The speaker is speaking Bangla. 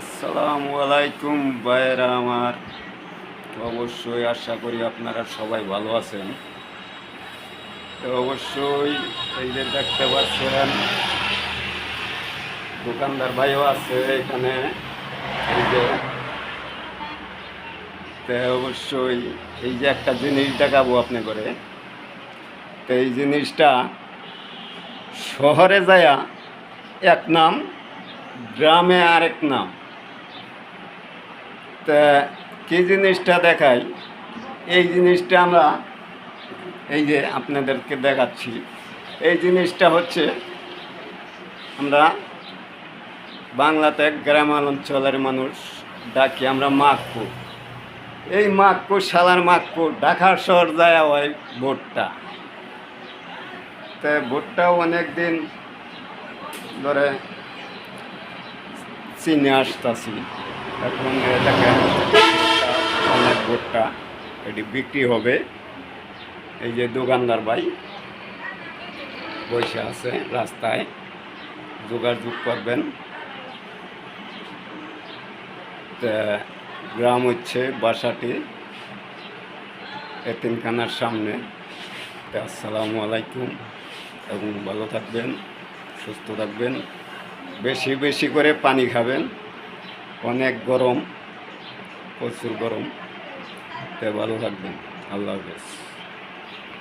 আসসালামু আলাইকুম ভাইয়েরা আমার। অবশ্যই আশা করি আপনারা সবাই ভালো আছেন। তো অবশ্যই এই যে দেখতে পাচ্ছেন দোকানদার ভাইও আছে এখানে। এই যে তো অবশ্যই এই যে একটা জিনিস দেখাবো আপনি করে। তো এই জিনিসটা শহরে যায়া এক নাম, গ্রামে আরেক নাম। তা কী জিনিসটা দেখাই, এই জিনিসটা আমরা এই যে আপনাদেরকে দেখাচ্ছি। এই জিনিসটা হচ্ছে আমরা বাংলাতে গ্রামাঞ্চলের মানুষ ডাকি আমরা মাক্কু। এই মাক্কু শালার মাক্কু ঢাকা শহর যায় হয় ভুট্টা। তো ভুট্টাও অনেক দিন ধরে চিনে আসতেছি। এখন এটাকে অনেক ভুট্টা এটি বিক্রি হবে। এই যে দোকানদার ভাই বসে আছে রাস্তায়, যোগাযোগ করবেন। তা গ্রাম হচ্ছে বাসাটি এতিমখানার সামনে। তা আসসালামু আলাইকুম, এবং ভালো থাকবেন, সুস্থ থাকবেন, বেশি বেশি করে পানি খাবেন। অনেক গরম, প্রচুর গরম। তা ভালো থাকবেন। আল্লাহ হাফেজ।